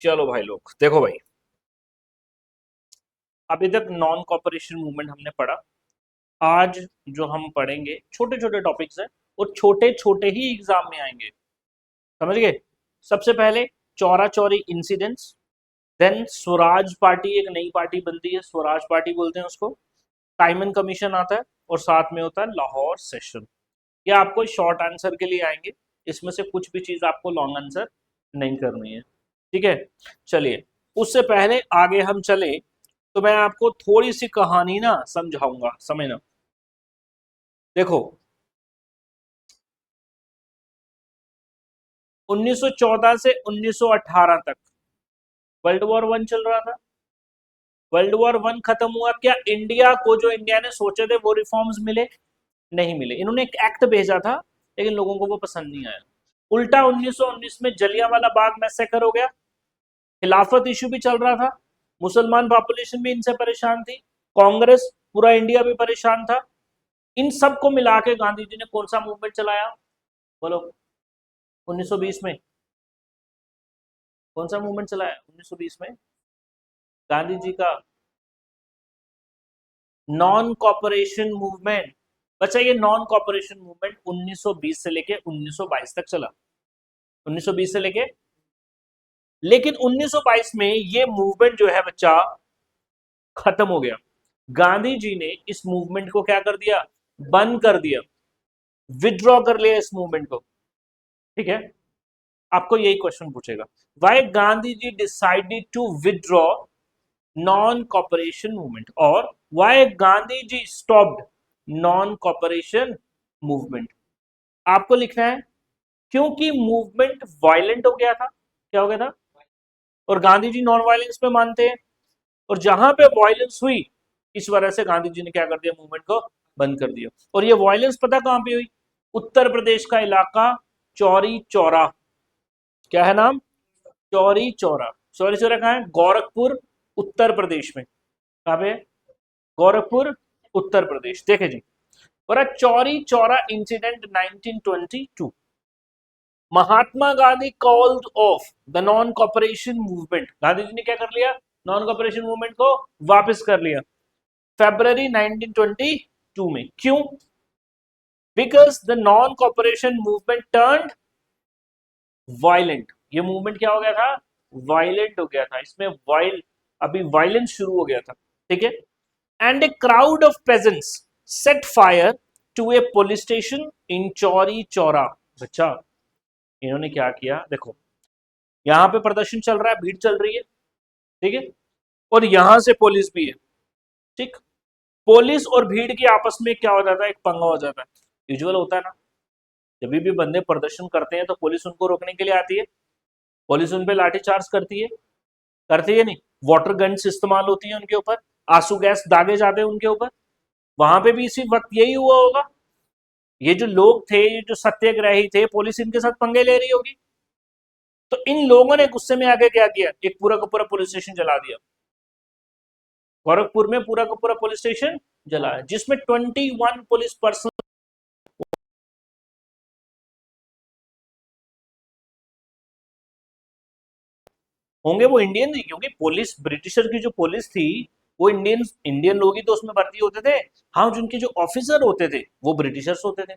चलो भाई लोग देखो भाई, अभी तक नॉन कॉपरेशन मूवमेंट हमने पढ़ा। आज जो हम पढ़ेंगे छोटे छोटे टॉपिक्स हैं, और छोटे छोटे ही एग्जाम में आएंगे। समझ गए? सबसे पहले Chaura Chauri incidents, then Swaraj party, एक नई पार्टी बनती है, स्वराज पार्टी बोलते हैं उसको। टाइमन कमीशन आता है, और साथ में होता है लाहौर सेशन। ये आपको शॉर्ट आंसर के लिए आएंगे, इसमें से कुछ भी चीज आपको लॉन्ग आंसर नहीं करनी है। ठीक है, चलिए। उससे पहले आगे हम चले तो मैं आपको थोड़ी सी कहानी ना समझाऊंगा, समझना। देखो, 1914 से 1918 तक वर्ल्ड वॉर वन चल रहा था। वर्ल्ड वॉर वन खत्म हुआ, क्या इंडिया को जो इंडिया ने सोचे थे वो रिफॉर्म्स मिले? नहीं मिले। इन्होंने एक एक्ट भेजा था, लेकिन लोगों को वो पसंद नहीं आया। उल्टा 1919 में जलियांवाला बाग मैसेकर हो गया। खिलाफत इशू भी चल रहा था, मुसलमान पॉपुलेशन भी इनसे परेशान थी, कांग्रेस, पूरा इंडिया भी परेशान था। इन सबको मिला के गांधी जी ने कौन सा मूवमेंट चलाया? बोलो। 1920 में कौन सा मूवमेंट चलाया? 1920 में गांधी जी का नॉन कॉपरेशन मूवमेंट। बच्चा, ये नॉन कॉपरेशन मूवमेंट 1920 से लेके 1922 तक चला। 1920 से लेके, लेकिन 1922 में ये मूवमेंट जो है बच्चा खत्म हो गया। गांधी जी ने इस मूवमेंट को क्या कर दिया? बंद कर दिया, विड्रॉ कर लिया इस मूवमेंट को। ठीक है, आपको यही क्वेश्चन पूछेगा, why Gandhi ji decided to withdraw non cooperation movement, और why Gandhi ji stopped non cooperation movement. आपको लिखना है क्योंकि मूवमेंट वायलेंट हो गया था। क्या हो गया था? और गांधी जी नॉन वायलेंस पे मानते हैं, और जहां पे वायलेंस हुई, इस वजह से गांधी जी ने क्या कर दिया? मूवमेंट को बंद कर दिया। और ये वायलेंस पता कहां पे हुई? उत्तर प्रदेश का इलाका चौरी चौरा। क्या है नाम? चौरी चौरा। चौरी चौरा कहाँ है? गोरखपुर, उत्तर प्रदेश में। कहाँ पे? गोरखपुर, उत्तर प्रदेश। देखे जी, और Chauri Chaura incident 1922। Mahatma Gandhi called off the non cooperation movement. Gandhi ji ने क्या कर लिया? नॉन कॉपरेशन मूवमेंट को वापस कर लिया फरवरी 1922 में। क्यों? Because the non cooperation movement turn violent. ये मूवमेंट क्या हो गया था? वायलेंट हो गया था। इसमें अभी वायलेंस शुरू हो गया था। ठीक है, and a crowd of peasants set fire to a police station in Chauri Chaura. बच्चा, इन्होंने क्या किया? देखो, यहां पे प्रदर्शन चल रहा है, भीड़ चल रही है। ठीक है, और यहां से पुलिस भी है। ठीक, पुलिस और भीड़ की आपस में क्या हो जाता है? एक पंगा हो जाता है। यूजुअल होता है ना, जब भी बंदे प्रदर्शन करते हैं तो पुलिस उनको रोकने के लिए आती है, पुलिस उन पे लाठीचार्ज करती है नहीं, वाटर गन्स इस्तेमाल होती है उनके ऊपर, आंसू गैस दागे जाते हैं उनके ऊपर। वहां पे भी इसी वक्त यही हुआ होगा। ये जो लोग थे, ये जो सत्याग्रही थे, पुलिस इनके साथ पंगे ले रही होगी। तो इन लोगों ने गुस्से में आके क्या किया? एक पूरा का पूरा पुलिस स्टेशन जला दिया। गोरखपुर में पूरा का पूरा पुलिस स्टेशन जलाया, जिसमें 21 पुलिस पर्सन होंगे। वो इंडियन नहीं, क्योंकि पुलिस, ब्रिटिशर की जो पुलिस थी, वो इंडियन इंडियन लोग ही तो उसमें भर्ती होते थे। हाँ, जिनके जो ऑफिसर होते थे वो ब्रिटिशर्स होते थे।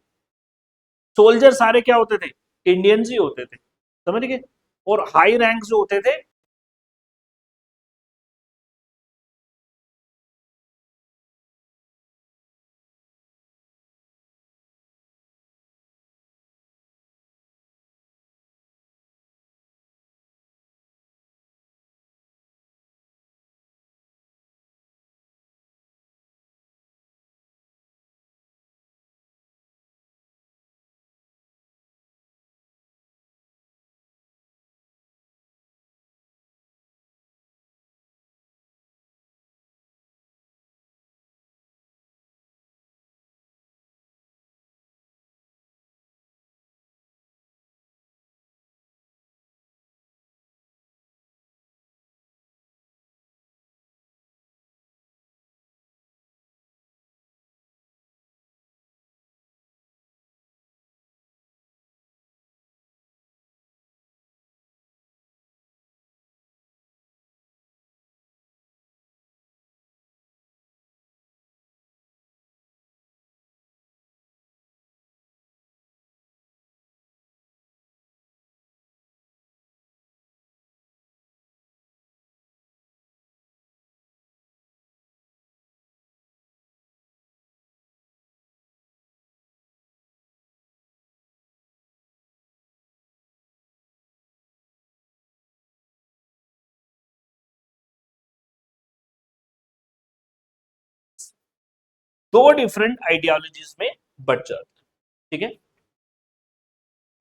सोल्जर सारे क्या होते थे? इंडियंस ही होते थे। समझ गए? और हाई रैंक जो होते थे दो डिफरेंट आइडियोलॉजीज में बट जाते हैं, ठीक है।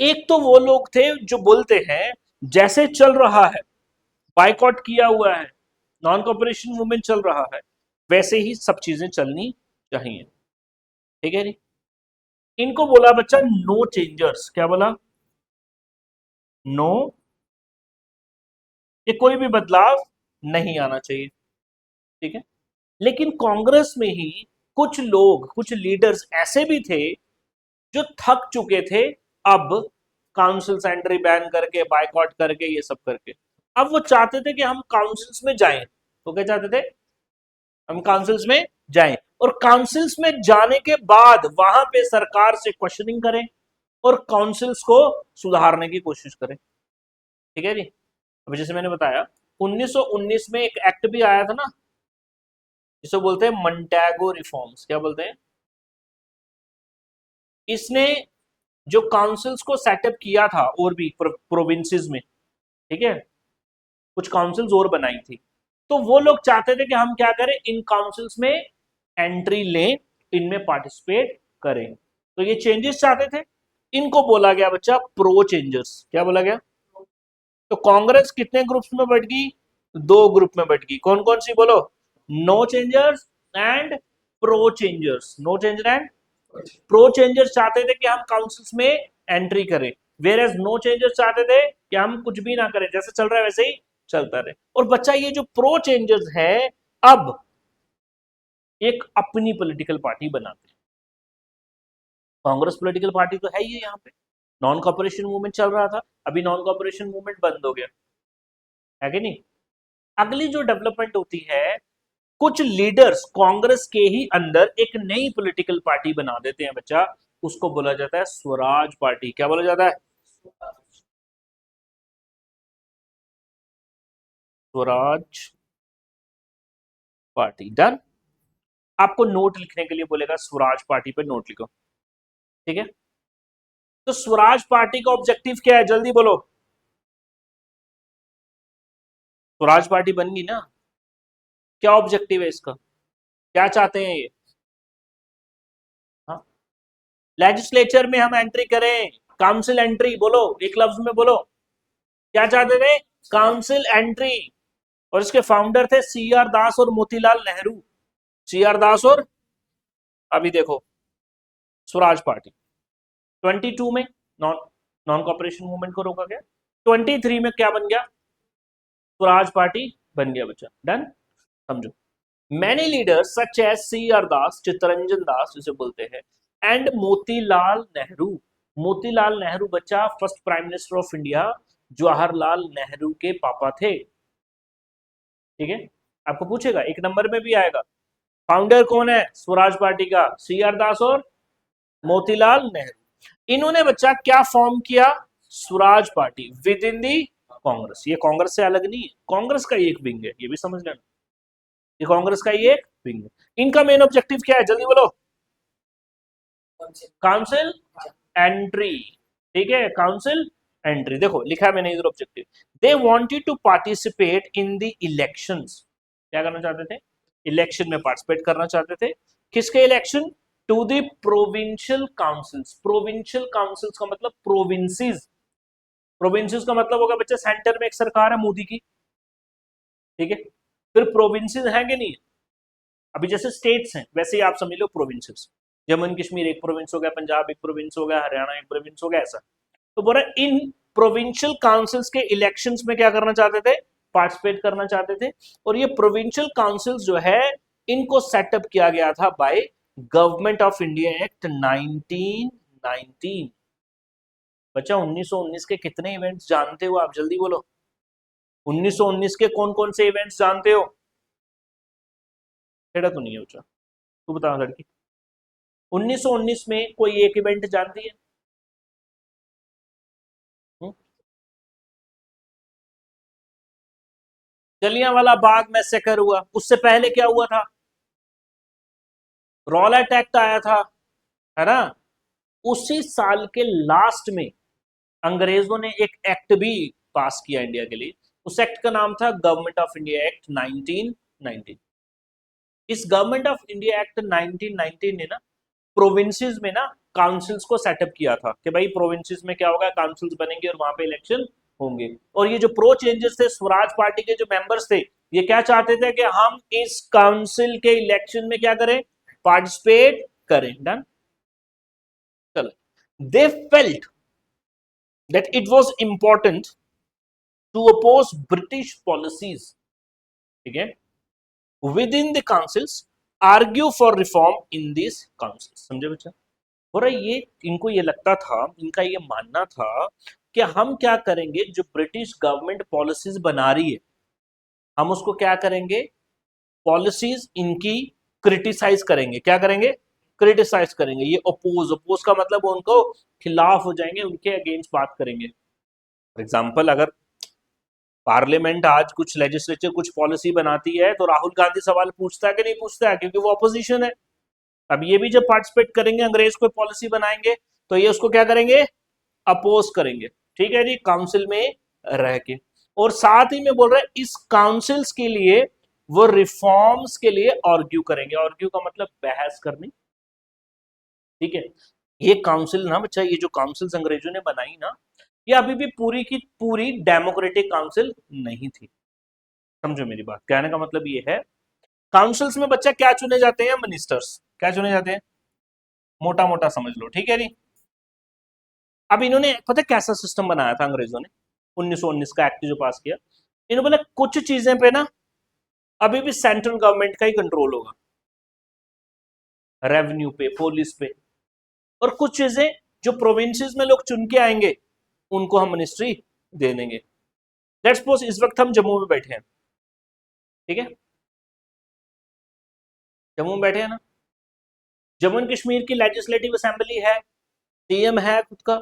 एक तो वो लोग थे जो बोलते हैं जैसे चल रहा है, बाइकआउट किया हुआ है, नॉन कॉपरेशन मूवमेंट चल रहा है, वैसे ही सब चीजें चलनी चाहिए, ठीक है। नहीं, इनको बोला बच्चा नो चेंजर्स। क्या बोला? नो, ये कोई भी बदलाव नहीं आना चाहिए, ठीक है। लेकिन कांग्रेस में ही कुछ लोग, कुछ लीडर्स ऐसे भी थे जो थक चुके थे अब काउंसिल एंट्री बैन करके, बाइकआउट करके, ये सब करके। अब वो चाहते थे कि हम काउंसिल्स में जाएं। तो क्या चाहते थे? हम काउंसिल्स में जाएं, और काउंसिल्स में जाने के बाद वहां पे सरकार से क्वेश्चनिंग करें और काउंसिल्स को सुधारने की कोशिश करें, ठीक है जी। अब जैसे मैंने बताया 1919 में एक एक्ट भी आया था ना, जिसे बोलते हैं मंटैगो रिफॉर्म्स। क्या बोलते हैं? इसने जो काउंसिल्स को सेटअप किया था और भी प्रोविंसेस में, ठीक है, कुछ काउंसिल्स और बनाई थी। तो वो लोग चाहते थे कि हम क्या करें, इन काउंसिल्स में एंट्री लें, इनमें पार्टिसिपेट करें। तो ये चेंजेस चाहते थे। इनको बोला गया बच्चा प्रो चेंजर्स। क्या बोला गया? तो कांग्रेस कितने ग्रुप्स में बट गई? दो ग्रुप में बट गई। कौन कौन सी बोलो? No changers and pro changers. No changer and pro changers चाहते थे कि हम काउंसिल्स में एंट्री करें, वेर एज नो चेंजर्स चाहते थे कि हम कुछ भी ना करें, जैसे चल रहा है वैसे ही चलता रहे। और बच्चा ये जो प्रो चेंजर्स है अब एक अपनी पॉलिटिकल पार्टी बनाते हैं। कांग्रेस पॉलिटिकल पार्टी तो है ही है यहाँ पे। नॉन कॉपरेशन मूवमेंट चल रहा था, अभी नॉन कॉपरेशन मूवमेंट बंद हो गया, है कि नहीं। अगली जो डेवलपमेंट होती है, कुछ लीडर्स कांग्रेस के ही अंदर एक नई पॉलिटिकल पार्टी बना देते हैं बच्चा, उसको बोला जाता है स्वराज पार्टी। क्या बोला जाता है? स्वराज पार्टी। डन। आपको नोट लिखने के लिए बोलेगा स्वराज पार्टी पे नोट लिखो, ठीक है। तो स्वराज पार्टी का ऑब्जेक्टिव क्या है, जल्दी बोलो। स्वराज पार्टी बन गई ना, क्या ऑब्जेक्टिव है इसका? क्या चाहते हैं ये? हाँ, लेजिस्लेचर में हम एंट्री करें, काउंसिल एंट्री। बोलो, एक लफ्ज में बोलो, क्या चाहते थे? Council entry. और इसके फाउंडर थे सी आर दास और मोतीलाल नेहरू। सी आर दास और, अभी देखो, स्वराज पार्टी 22 में नॉन नॉन कॉपरेशन मूवमेंट को रोका गया, 23 में क्या बन गया? स्वराज पार्टी बन गया बच्चा। डन। समझो, many leaders such as C R Das, Chittaranjan Das जिसे बोलते हैं, एंड मोतीलाल नेहरू। मोतीलाल नेहरू बच्चा first prime minister of India, Jawaharlal Nehru के पापा थे, ठीक है। आपको पूछेगा, एक नंबर में भी आएगा, फाउंडर कौन है स्वराज पार्टी का? सी आर दास और मोतीलाल नेहरू। इन्होंने बच्चा क्या फॉर्म किया? स्वराज पार्टी विद इन दी कांग्रेस। ये कांग्रेस से अलग नहीं है, कांग्रेस का एक विंग है, ये भी समझ लेना, ये कांग्रेस का ही एक विंग है। इनका मेन ऑब्जेक्टिव क्या है, जल्दी बोलो। काउंसिल एंट्री, ठीक है, काउंसिल एंट्री। देखो लिखा है मैंने इधर objective, they wanted to participate in the elections. क्या करना चाहते थे? इलेक्शन में पार्टिसिपेट करना चाहते थे। किसके election? To the provincial councils. Provincial councils का मतलब प्रोविंसेस। प्रोविंसेस का मतलब होगा बच्चा सेंटर में एक सरकार है मोदी की, ठीक है। फिर प्रोविंसेस हैं कि नहीं? अभी जैसे स्टेट्स हैं वैसे ही आप समझ लो प्रोविंसेस। जम्मू एंड कश्मीर एक प्रोविंस हो गया, पंजाब एक प्रोविंस हो गया, हरियाणा एक प्रोविंस हो गया, ऐसा। तो बोला इन प्रोविंशियल काउंसिल्स के इलेक्शंस में क्या करना चाहते थे? पार्टिसिपेट करना चाहते थे। और ये प्रोविंशियल काउंसिल्स जो है, इनको सेटअप किया गया था by government of India act 1919। बच्चा 1919 के कितने इवेंट्स जानते हो आप, जल्दी बोलो। 1919 के कौन कौन से इवेंट्स जानते हो? खेड़ा तो नहीं है बच्चा, तू बता लड़की। 1919 में कोई एक इवेंट जानती है? जलियांवाला बाग मैसेकर हुआ। उससे पहले क्या हुआ था? रॉलेट एक्ट आया था, है ना। उसी साल के लास्ट में अंग्रेजों ने एक एक्ट भी पास किया इंडिया के लिए। उस एक्ट का नाम था गवर्नमेंट ऑफ इंडिया एक्ट 1919। इस गवर्नमेंट ऑफ इंडिया एक्ट 1919 ने ना प्रोविंसेस में ना काउंसिल्स को सेटअप किया था कि भाई प्रोविंसेस में क्या होगा, काउंसिल्स बनेंगे और वहां पे इलेक्शन होंगे। और ये जो प्रो चेंजेस थे, स्वराज पार्टी के जो मेंबर्स थे, ये क्या चाहते थे कि हम इस काउंसिल के इलेक्शन में क्या करें, पार्टिसिपेट करें। डन। चलो, they felt that it was important to oppose British policies, ठीक है, within the councils, argue for reform in this council. समझे बच्चा? और ये इनको ये लगता था, इनका ये मानना था कि हम क्या करेंगे, जो ब्रिटिश गवर्नमेंट पॉलिसीज बना रही है, हम उसको क्या करेंगे, पॉलिसीज इनकी क्रिटिसाइज करेंगे। क्या करेंगे? क्रिटिसाइज करेंगे। ये अपोज, अपोज का मतलब उनको खिलाफ हो जाएंगे, उनके अगेंस्ट बात करेंगे। फॉर एग्जाम्पल, अगर पार्लियामेंट आज कुछ लेजिस्लेचर कुछ पॉलिसी बनाती है तो राहुल गांधी सवाल पूछता है कि नहीं पूछता है, क्योंकि वो अपोजिशन है। अब ये भी जब पार्टिसिपेट करेंगे, अंग्रेज कोई पॉलिसी बनाएंगे तो ये उसको क्या करेंगे, अपोज करेंगे। ठीक है जी, काउंसिल में रह के। और साथ ही में बोल रहे हैं इस काउंसिल्स के लिए वो रिफॉर्म्स के लिए आर्ग्यू करेंगे। आर्ग्यू का मतलब बहस करनी। ठीक है, ये काउंसिल ना बच्चा, ये जो काउंसिल्स अंग्रेजों ने बनाई ना, ये अभी भी पूरी की पूरी डेमोक्रेटिक काउंसिल नहीं थी। समझो मेरी बात, कहने का मतलब ये है, काउंसिल्स में बच्चा क्या चुने जाते हैं, मिनिस्टर्स। क्या चुने जाते हैं, मोटा मोटा समझ लो। ठीक है जी। अब इन्होंने पता कैसा सिस्टम बनाया था अंग्रेजों ने, 1919 का एक्ट जो पास किया, इन्होंने बोला कुछ चीजें पे ना अभी भी सेंट्रल गवर्नमेंट का ही कंट्रोल होगा, रेवेन्यू पे, पुलिस पे। और कुछ चीजें जो प्रोविंसेस में लोग चुन के आएंगे उनको हम मिनिस्ट्री दे देंगे। लेट्स सपोज इस वक्त हम जम्मू में बैठे हैं, ठीक है, जम्मू में बैठे हैं ना, जम्मू एंड कश्मीर की लेजिस्लेटिव असेंबली है, सीएम है खुद का,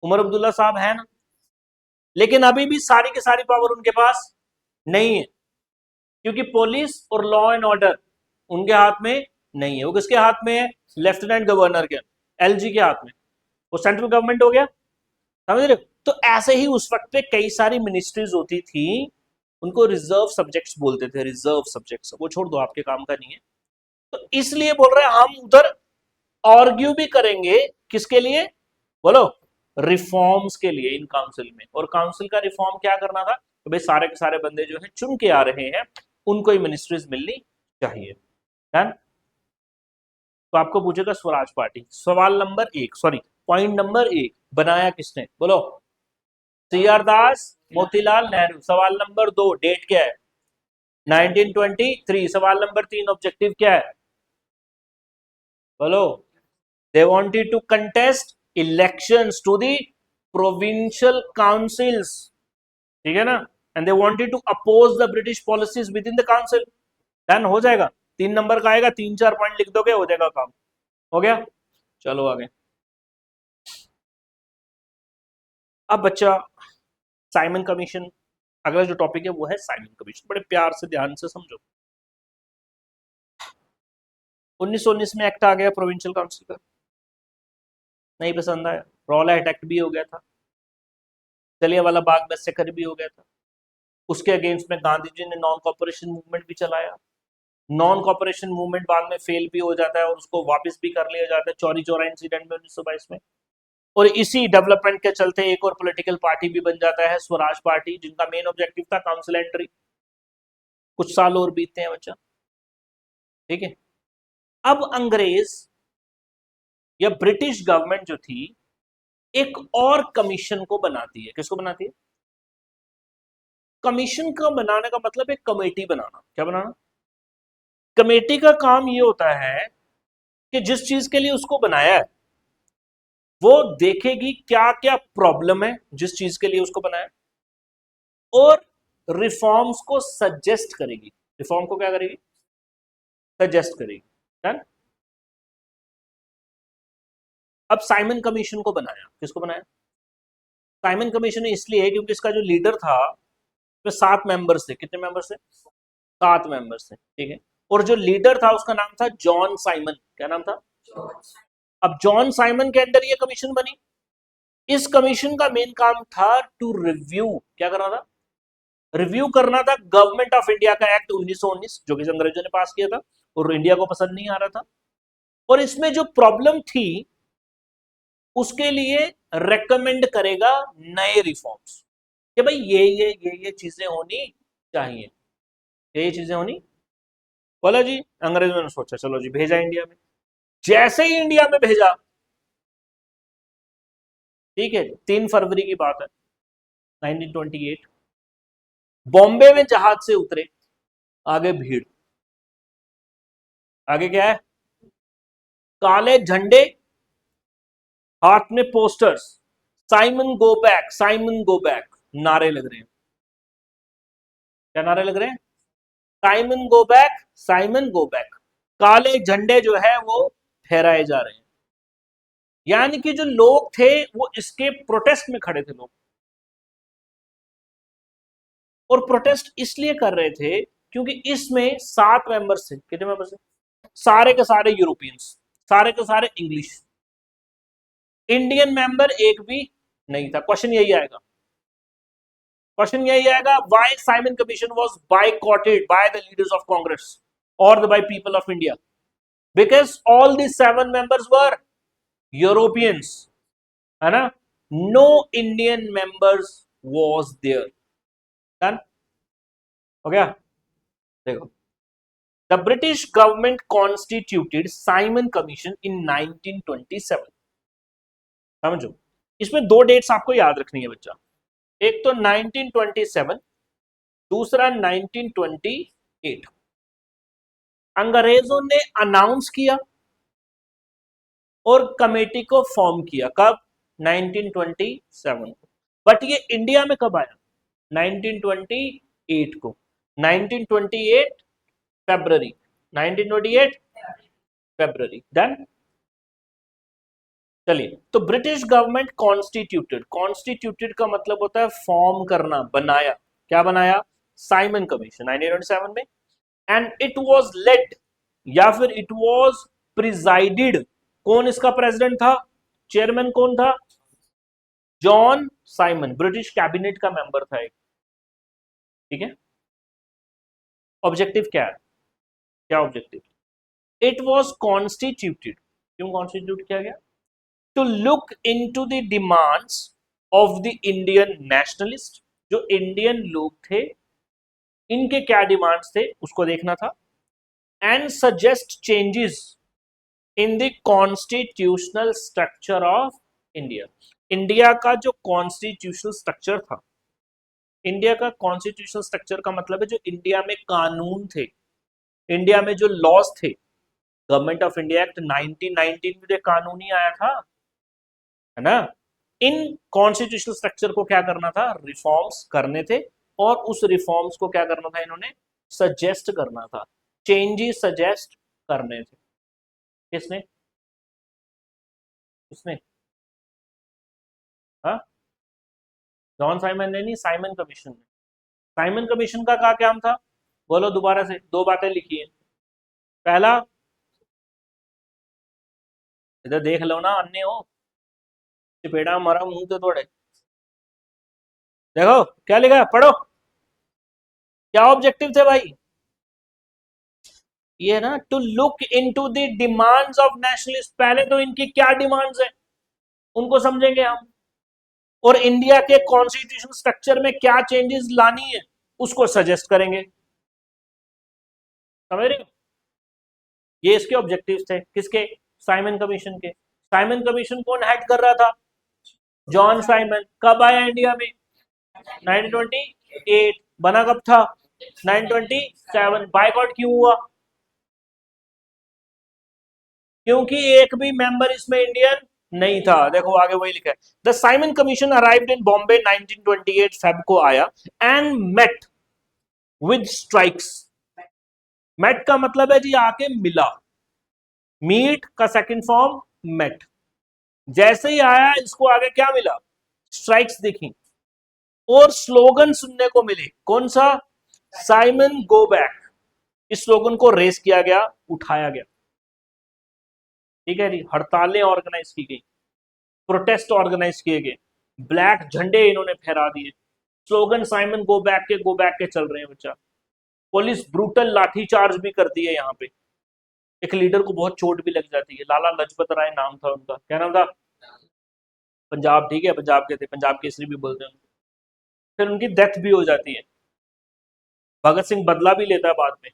उमर अब्दुल्ला साहब है ना, लेकिन अभी भी सारी की सारी पावर उनके पास नहीं है, क्योंकि पुलिस और लॉ एंड ऑर्डर उनके हाथ में नहीं है। वो किसके हाथ में है, लेफ्टिनेंट गवर्नर के, एलजी के हाथ में। वो सेंट्रल गवर्नमेंट हो गया। समझ रहे हो? तो ऐसे ही उस वक्त पे कई सारी मिनिस्ट्रीज होती थी, उनको रिजर्व सब्जेक्ट्स बोलते थे, रिजर्व सब्जेक्ट्स। वो छोड़ दो, आपके काम का नहीं है। तो इसलिए बोल रहे हैं हम उधर आर्ग्यू भी करेंगे, किसके लिए बोलो, रिफॉर्म्स के लिए इन काउंसिल में। और काउंसिल का रिफॉर्म क्या करना था, तो भाई सारे के सारे बंदे जो है चुन के आ रहे हैं, उनको ही मिनिस्ट्रीज मिलनी चाहिए। डन। तो आपको पूछेगा स्वराज पार्टी, सवाल नंबर 1, सॉरी पॉइंट नंबर 1 बनाया किसने, बोलो, सीआर दास, मोतीलाल नेहरू। सवाल नंबर 2 डेट क्या है, 1923। सवाल नंबर 3 ऑब्जेक्टिव क्या है, बोलो, they wanted to contest elections to the provincial councils, ठीक है ना, and they wanted to oppose the British policies within the council. Done हो जाएगा, 3 नंबर का आएगा, 3-4 पॉइंट लिख दोगे, हो जाएगा काम। हो गया, चलो आगे। अब बच्चा साइमन कमीशन, अगला जो टॉपिक है वो है साइमन कमीशन। बड़े प्यार से ध्यान से समझो। 1919 में एक्ट आ गया प्रोविंशियल काउंसिल का, नहीं पसंद आया, रॉलेट एक्ट भी हो गया था, जलियांवाला बाग मैसेकर भी हो गया था। उसके अगेंस्ट में गांधी जी ने नॉन कॉपरेशन मूवमेंट भी चलाया। नॉन कॉपरेशन मूवमेंट बाद में फेल भी हो जाता है और उसको वापस भी कर लिया जाता है चौरी चौरा इंसिडेंट में 1922 में। और इसी डेवलपमेंट के चलते एक और पॉलिटिकल पार्टी भी बन जाता है, स्वराज पार्टी, जिनका मेन ऑब्जेक्टिव था काउंसिल एंट्री। कुछ साल और बीतते हैं बच्चा, ठीक है। अब अंग्रेज या ब्रिटिश गवर्नमेंट जो थी, एक और कमीशन को बनाती है। किसको बनाती है, कमीशन का बनाने का मतलब एक कमेटी बनाना। क्या बनाना, कमेटी का काम ये होता है कि जिस चीज के लिए उसको बनाया है वो देखेगी क्या क्या प्रॉब्लम है जिस चीज के लिए उसको बनाया, और रिफॉर्म्स को सजेस्ट करेगी। रिफॉर्म को क्या करेगी, सजेस्ट करेगी। डन। अब साइमन कमीशन को बनाया, किसको बनाया, साइमन कमीशन इसलिए क्योंकि इसका जो लीडर था, उसमें 7 मेंबर्स थे। कितने मेंबर्स थे, 7 मेंबर्स थे, ठीक है। और जो लीडर था उसका नाम था जॉन साइमन। क्या नाम था, अब जॉन साइमन के अंडर ये कमीशन बनी। इस कमीशन का मेन काम था टू रिव्यू, क्या करना था, रिव्यू करना था गवर्नमेंट ऑफ इंडिया का एक्ट 1919 जो कि अंग्रेजों ने पास किया था और इंडिया को पसंद नहीं आ रहा था। और इसमें जो प्रॉब्लम थी उसके लिए रेकमेंड करेगा नए रिफॉर्म्स कि भाई ये चीजें होनी चाहिए, ये चीजें होनी। बोला जी, अंग्रेजों ने सोचा चलो जी भेजा इंडिया में। जैसे ही इंडिया में भेजा, ठीक है, 3 फरवरी की बात है 1928, बॉम्बे में जहाज से उतरे, आगे भीड़, आगे क्या है, काले झंडे, हाथ में posters, Simon go back, Simon go back, नारे लग रहे हैं। क्या नारे लग रहे हैं? Simon go back, Simon go back. काले झंडे जो है वो फहराए जा रहे हैं, यानी कि जो लोग थे वो इसके प्रोटेस्ट में खड़े थे लोग। और प्रोटेस्ट इसलिए कर रहे थे क्योंकि इसमें 7 मेंबर्स थे। कितने मेंबर्स थे? सारे के सारे यूरोपियंस, सारे के सारे इंग्लिश, इंडियन मेंबर एक भी नहीं था। क्वेश्चन यही आएगा, क्वेश्चन यही आएगा, why Simon commission was boycotted by the leaders of Congress और by people of India? Because all the 7 members were Europeans, है ना? No Indian members was there. Done हो गया? देखो, the British government constituted Simon commission in 1927। समझो, इसमें 2 dates आपको याद रखनी है बच्चा, एक तो 1927, दूसरा 1928। अंग्रेजों ने अनाउंस किया और कमेटी को फॉर्म किया कब? 1927। बट ये इंडिया में कब आया? 1928 को। 1928 फरवरी, 1928 फरवरी। डन। चलिए, तो ब्रिटिश गवर्नमेंट कॉन्स्टिट्यूटेड, कॉन्स्टिट्यूटेड का मतलब होता है फॉर्म करना, बनाया। क्या बनाया? साइमन कमीशन 1927 में। एंड इट वाज लेड, या फिर इट वाज प्रिजाइडेड, कौन इसका प्रेसिडेंट था, चेयरमैन कौन था? जॉन साइमन, ब्रिटिश कैबिनेट का मेंबर था एक। ठीक है, ऑब्जेक्टिव क्या है? क्या ऑब्जेक्टिव? इट वाज कॉन्स्टिट्यूटेड, क्यों कॉन्स्टिट्यूट किया गया? To look into the demands of the Indian nationalist, जो इंडियन लोग थे इनके क्या डिमांड्स थे उसको देखना था। And suggest changes in the constitutional structure of India. India का जो कॉन्स्टिट्यूशनल स्ट्रक्चर था, इंडिया का कॉन्स्टिट्यूशनल स्ट्रक्चर का मतलब है जो इंडिया में कानून थे, इंडिया में जो लॉज थे, गवर्नमेंट ऑफ इंडिया एक्ट 1919 में जो कानून ही आया था, है ना? इन कॉन्स्टिट्यूशनल स्ट्रक्चर को क्या करना था? रिफॉर्म्स करने थे। और उस रिफॉर्म्स को क्या करना था इन्होंने? सजेस्ट करना था, चेंजेस सजेस्ट करने थे। किसने? किसने? हाँ, जॉन साइमन ने नहीं, साइमन कमीशन ने। साइमन कमीशन का क्या काम था? बोलो दोबारा से, 2 बातें लिखी है। पहला, इधर देख लो ना, अन्य हो, चपेड़ा मारा मुंह तो तोड़े। देखो क्या लिखा है, पढ़ो। क्या ऑब्जेक्टिव थे भाई? ये ना, to look into the demands of nationalist. पहले तो इनकी क्या डिमांड्स है उनको समझेंगे हम, और इंडिया के कॉन्स्टिट्यूशन स्ट्रक्चर में क्या चेंजेस लानी है उसको सजेस्ट करेंगे। समझ रहे हो? ये इसके ऑब्जेक्टिव्स थे, किसके? साइमन कमीशन के। साइमन कमीशन कौन हेड कर रहा था? John Simon. कब आया इंडिया में? 1928। बना कब था? 1927। बायकॉट क्यों हुआ? क्योंकि एक भी मेंबर इसमें इंडियन नहीं था। देखो आगे वही लिखा है, the Simon commission arrived in Bombay 1928 Feb को आया and met with strikes. Met का मतलब है जी आके मिला, मीट का सेकंड फॉर्म मेट। जैसे ही आया इसको आगे क्या मिला? स्ट्राइक्स दिखी और स्लोगन सुनने को मिले। कौन सा? Simon go back. इस स्लोगन को रेस किया गया, उठाया गया। ठीक है जी, हड़तालें ऑर्गेनाइज की गई, प्रोटेस्ट ऑर्गेनाइज किए गए, ब्लैक झंडे इन्होंने फहरा दिए। स्लोगन साइमन गो बैक के चल रहे हैं बच्चा। पुलिस ब्रूटल लाठीचार्ज भी करती है यहाँ पे। एक लीडर को बहुत चोट भी लग जाती है, लाला लजपत राय नाम था उनका, क्या नाम था? पंजाब, ठीक है, पंजाब के थे, पंजाब केसरी भी बोलते हैं। फिर उनकी डेथ भी हो जाती है। भगत सिंह बदला भी लेता है बाद में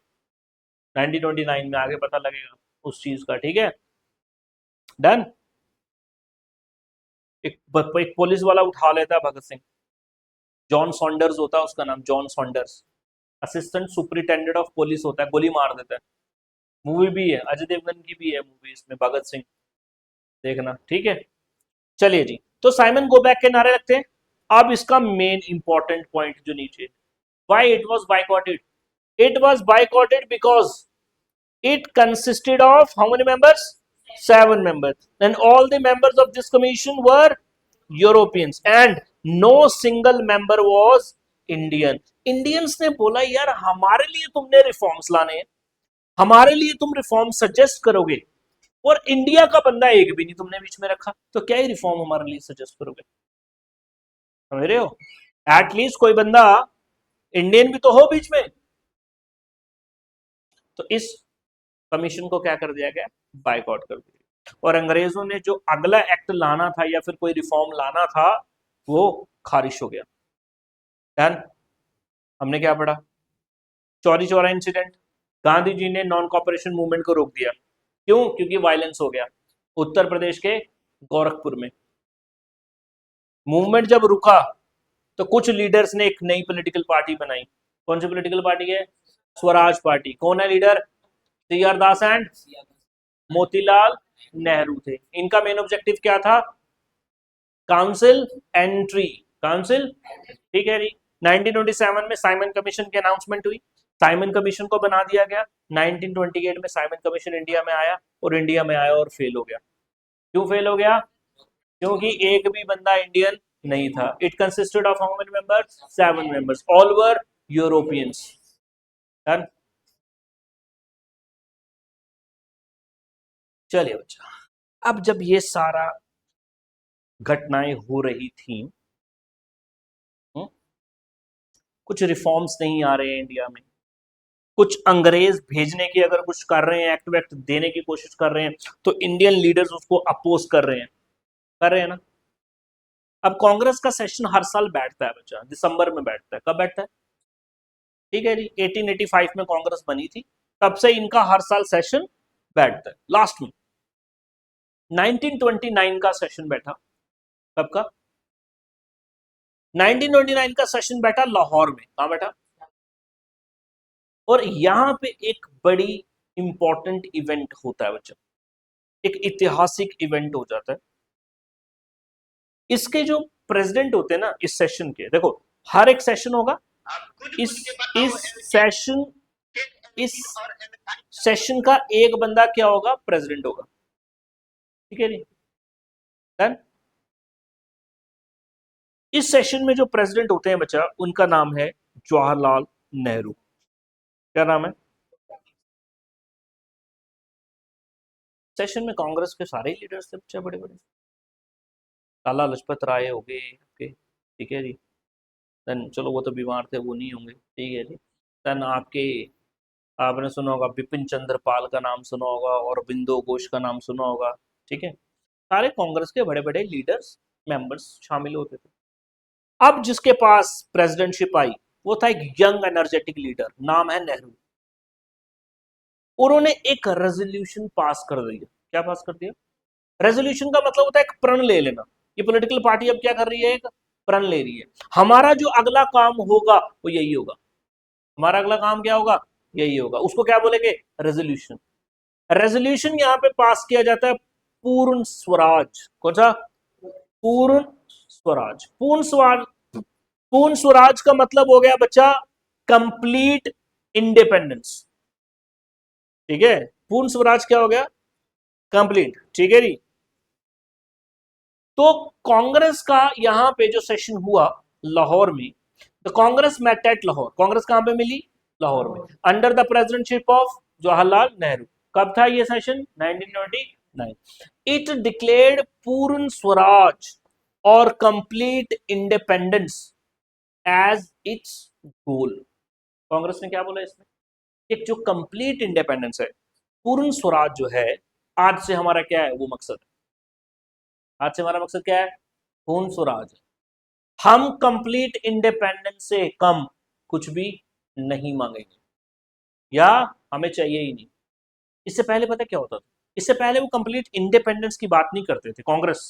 1929 में, आगे पता लगेगा उस चीज का, ठीक है। डन। एक पुलिस वाला उठा लेता है भगत सिंह, जॉन सॉन्डर्स होता है उसका नाम, John Saunders, assistant superintendent of police होता है, गोली मार देता है। मूवी भी है, अजय देवगन की भी है मूवी इसमें, भगत सिंह, देखना, ठीक है। चलिए जी, तो साइमन गो बैक के नारे लगते हैं। अब इसका मेन इंपॉर्टेंट पॉइंट जो नीचे, why it was बायकॉटेड? It was बायकॉटेड because it consisted of how many members? 7 members, and all the members of this commission were Europeans and no single member was Indian. Indians ने बोला यार हमारे लिए तुमने reforms लाने हैं, हमारे लिए तुम रिफॉर्म सजेस्ट करोगे, और इंडिया का बंदा एक भी नहीं तुमने बीच में रखा, तो क्या ही रिफॉर्म हमारे लिए सजेस्ट करोगे? समझ रहे हो? एटलीस्ट कोई बंदा इंडियन भी तो हो बीच में। तो इस कमीशन को क्या कर दिया गया? बायकॉट कर दिया। और अंग्रेजों ने जो अगला एक्ट लाना था या फिर कोई रिफॉर्म लाना था वो खारिज हो गया। डन। हमने क्या पढ़ा? चौरी चौरा इंसिडेंट, गांधी जी ने नॉन कॉपरेशन मूवमेंट को रोक दिया। क्यों? क्योंकि वायलेंस हो गया उत्तर प्रदेश के गोरखपुर में। मूवमेंट जब रुका तो कुछ लीडर्स ने एक नई पॉलिटिकल पार्टी बनाई। कौन सी पॉलिटिकल पार्टी है? स्वराज पार्टी। कौन है leader? C R Das and Motilal Nehru थे। इनका मेन ऑब्जेक्टिव क्या था? काउंसिल एंट्री, काउंसिल, ठीक है जी। 1927 में साइमन कमीशन की अनाउंसमेंट हुई, साइमन कमीशन को बना दिया गया। 1928 में साइमन कमीशन इंडिया में आया, और इंडिया में आया और फेल हो गया। क्यों फेल हो गया? क्योंकि एक भी बंदा इंडियन नहीं था। It consisted of how many members? 7 members, all were Europeans. Done. चलिए बच्चा, अब जब ये सारा घटनाएं हो रही थी, कुछ रिफॉर्म्स नहीं आ रहे हैं इंडिया में, कुछ अंग्रेज भेजने की अगर कुछ कर रहे हैं, एक्ट वैक्ट देने की कोशिश कर रहे हैं, तो इंडियन लीडर्स उसको अपोज कर रहे हैं ना। अब कांग्रेस का सेशन हर साल बैठता है बच्चा, दिसंबर में बैठता है। कब बैठता है? ठीक है जी, 1885 में कांग्रेस बनी थी, तब से इनका हर साल सेशन बैठता है। लास्ट में 1929 का सेशन बैठा। कब का? 1929 का सेशन बैठा लाहौर में। कहां बैठा? और यहां पे एक बड़ी इंपॉर्टेंट इवेंट होता है बच्चा, एक ऐतिहासिक इवेंट हो जाता है। इसके जो प्रेसिडेंट होते हैं ना इस सेशन के, देखो हर एक सेशन होगा, इस सेशन इस सेशन का एक बंदा क्या होगा? प्रेसिडेंट होगा, ठीक है जी। डन। इस सेशन में जो प्रेसिडेंट होते हैं बच्चा, उनका नाम है जवाहरलाल नेहरू। क्या नाम है? सेशन में कांग्रेस के सारे लीडर्स थे बच्चा, बड़े बड़े, लाला लजपत राय हो गए आपके, ठीक है जी। देन चलो वो तो बीमार थे, वो नहीं होंगे, ठीक है जी। देन आपके, आपने सुना होगा बिपिन चंद्र पाल का नाम सुना होगा, और बिंदु घोष का नाम सुना होगा, ठीक है। सारे कांग्रेस के बड़े बड़े लीडर्स, मेंबर्स शामिल होते थे। अब जिसके पास प्रेसिडेंटशिप आई वो था एक यंग एनर्जेटिक लीडर, नाम है नेहरू। उन्होंने एक रेजोल्यूशन पास कर दिया। क्या पास कर दिया? रेजोल्यूशन का मतलब होता है एक प्रण ले लेना। ये पॉलिटिकल पार्टी अब क्या कर रही है? एक प्रण ले रही है, हमारा जो अगला काम होगा वो यही होगा, हमारा अगला काम क्या होगा? यही होगा। उसको क्या बोलेंगे? रेजोल्यूशन। रेजोल्यूशन यहां पे पास किया जाता है पूर्ण स्वराज। कौन सा? पूर्ण स्वराज। पूर्ण स्वराज का मतलब हो गया बच्चा कंप्लीट इंडिपेंडेंस, ठीक है। पूर्ण स्वराज क्या हो गया? कंप्लीट, ठीक है जी। तो कांग्रेस का यहां पे जो सेशन हुआ लाहौर में, तो कांग्रेस मेट एट लाहौर। कांग्रेस कहां पे मिली? लाहौर में, under the presidentship of Jawaharlal Nehru. कब था ये सेशन? 1929। इट डिक्लेयर्ड पूर्ण स्वराज और कंप्लीट इंडिपेंडेंस एज इट्स गोल। कांग्रेस ने क्या बोला इसमें, एक जो कंप्लीट इंडिपेंडेंस है, पूर्ण स्वराज जो है, आज से हमारा क्या है वो मकसद है। आज से हमारा मकसद क्या है, पूर्ण स्वराज। हम कंप्लीट इंडिपेंडेंस से कम कुछ भी नहीं मांगेंगे, या हमें चाहिए ही नहीं। इससे पहले पता क्या होता था, इससे पहले वो कंप्लीट इंडिपेंडेंस की बात नहीं करते थे कांग्रेस।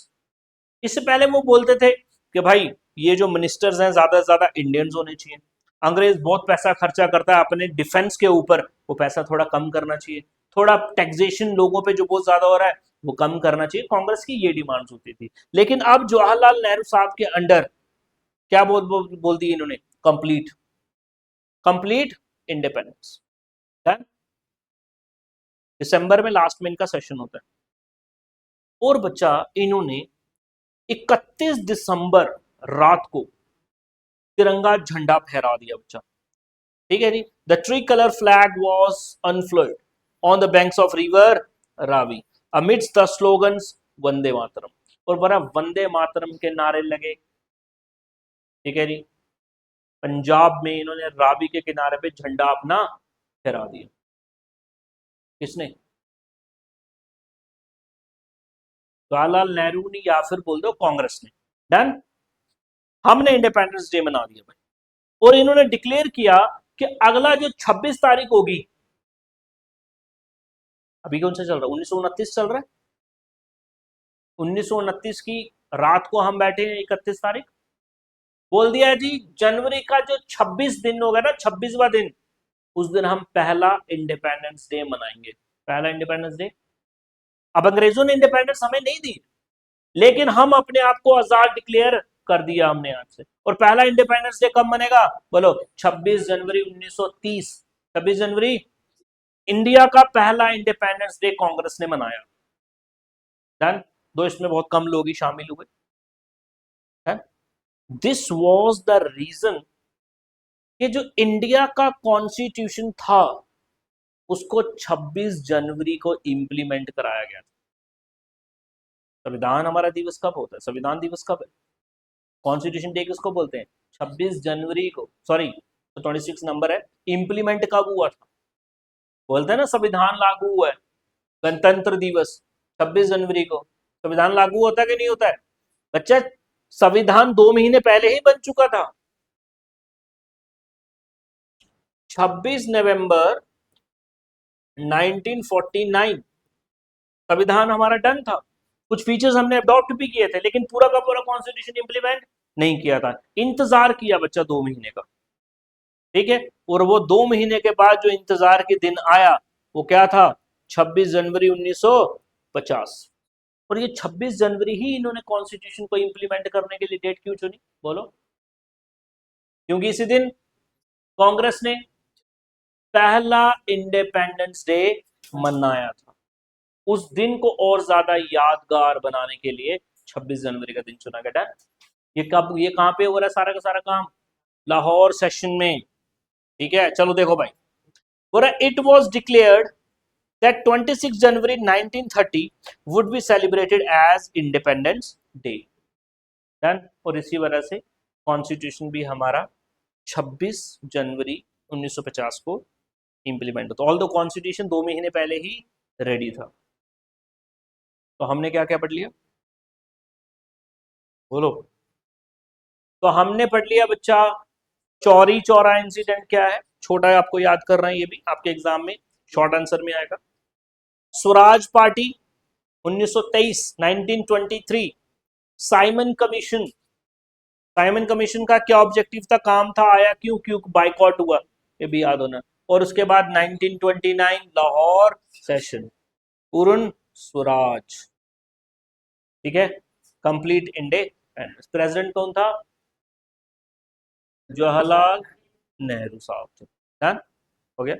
इससे पहले वो बोलते थे कि भाई ये जो मिनिस्टर्स हैं ज्यादा से ज्यादा इंडियंस होने चाहिए, अंग्रेज बहुत पैसा खर्चा करता है अपने डिफेंस के ऊपर, वो पैसा थोड़ा कम करना चाहिए, थोड़ा टैक्सेशन लोगों पे जो बहुत ज्यादा हो रहा है वो कम करना चाहिए। कांग्रेस की ये डिमांड्स होती थी। लेकिन अब जवाहरलाल नेहरू साहब के अंडर क्या बोल दी इन्होंने, कंप्लीट कंप्लीट इंडिपेंडेंस। दिसंबर में लास्ट में इनका सेशन होता है। और बच्चा इन्होंने 31 दिसंबर रात को तिरंगा झंडा फहरा दिया बच्चा, ठीक है जी। The tricolour flag was unfurled on the banks of river Ravi amidst the slogans Vande Mataram. और बड़ा वंदे मातरम के नारे लगे, ठीक है जी। पंजाब में इन्होंने रावी के किनारे पे झंडा अपना फहरा दिया। किसने, जवाहरलाल नेहरू ने या फिर बोल दो कांग्रेस ने। डन, हमने इंडिपेंडेंस डे मना दिया भाई। और इन्होंने डिक्लेयर किया कि अगला जो 26 तारीख होगी, अभी कौन सा चल रहा है, 1929 चल रहा है, 1929 की रात को हम बैठे हैं 31 तारीख, बोल दिया है जी जनवरी का जो 26 दिन होगा ना, 26वां दिन, उस दिन हम पहला इंडिपेंडेंस डे मनाएंगे। पहला इंडिपेंडेंस डे। अब अंग्रेजों ने इंडिपेंडेंस हमें नहीं दी, लेकिन हम अपने आप को आजाद डिक्लेयर कर दिया हमने आज से। और पहला इंडिपेंडेंस डे कब मनेगा, बोलो 26 जनवरी 1930। 26 जनवरी इंडिया का पहला इंडिपेंडेंस डे कांग्रेस ने मनाया। डन। दो इसमें बहुत कम लोग ही शामिल हुए। दिस वॉज द रीजन कि जो इंडिया का कॉन्स्टिट्यूशन था उसको 26 जनवरी को इंप्लीमेंट कराया गया था। संविधान हमारा दिवस कब होता है, संविधान दिवस कब है, कॉन्स्टिट्यूशन डे किसको बोलते हैं, 26 जनवरी को, सॉरी तो 26 नंबर है। इंप्लीमेंट कब हुआ था, बोलते हैं ना संविधान लागू हुआ है, गणतंत्र दिवस 26 जनवरी को। संविधान लागू होता है कि नहीं होता है बच्चा, संविधान 2 महीने पहले ही बन चुका था। 26 नवंबर 1949 संविधान हमारा डन था। कुछ फीचर्स हमने अडॉप्ट भी किए थे, लेकिन पूरा का पूरा कॉन्स्टिट्यूशन इंप्लीमेंट नहीं किया था। इंतजार किया बच्चा 2 महीने का, ठीक है। और वो 2 महीने के बाद जो इंतजार के दिन आया वो क्या था, 26 जनवरी 1950। और ये 26 जनवरी ही इन्होंने कॉन्स्टिट्यूशन को इंप्लीमेंट करने के लिए डेट क्यों चुनी, बोलो। क्योंकि इसी दिन कांग्रेस ने पहला इंडिपेंडेंस डे मनाया था। उस दिन को और ज्यादा यादगार बनाने के लिए 26 जनवरी का दिन चुना गया। ये कब, ये कहां पे हो रहा है सारा का सारा काम, लाहौर सेशन में, ठीक है। चलो देखो भाई, बोला it was declared that 26 January 1930 would be celebrated as Independence Day। Done. और इसी वजह से कॉन्स्टिट्यूशन भी हमारा 26 जनवरी 1950 को इंप्लीमेंट होता। ऑल दो कॉन्स्टिट्यूशन 2 महीने पहले ही रेडी था। तो हमने क्या क्या पढ़ लिया, बोलो। तो हमने पढ़ लिया बच्चा चौरी चौरा इंसिडेंट क्या है, छोटा है आपको याद करना है, ये भी आपके एग्जाम में शॉर्ट आंसर में आएगा। Swaraj party 1923 1923, Simon commission, Simon commission का क्या ऑब्जेक्टिव था, काम था, आया क्यों, क्यों बाइकआउट हुआ, ये भी याद होना। और उसके बाद 1929 लाहौर सेशन, पूर्ण स्वराज, ठीक है, कंप्लीट इंडिपेंडेंस। प्रेसिडेंट कौन था, जवाहरलाल नेहरू साहब थे। डन हो गया।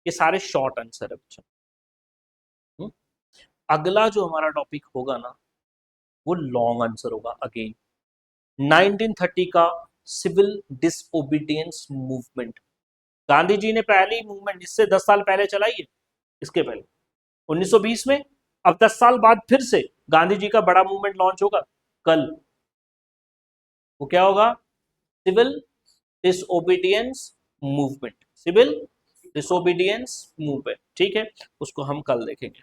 ये सारे शॉर्ट आंसर है बच्चा। अगला जो हमारा टॉपिक होगा ना वो लॉन्ग आंसर होगा अगेन। 1930 का civil disobedience movement, Gandhi ji ने पहली मूवमेंट इससे 10 साल पहले चलाई है, इसके पहले 1920 में। अब 10 साल बाद फिर से गांधी जी का बड़ा मूवमेंट लॉन्च होगा कल। वो क्या होगा, civil disobedience movement, civil disobedience movement, ठीक है, उसको हम कल देखेंगे।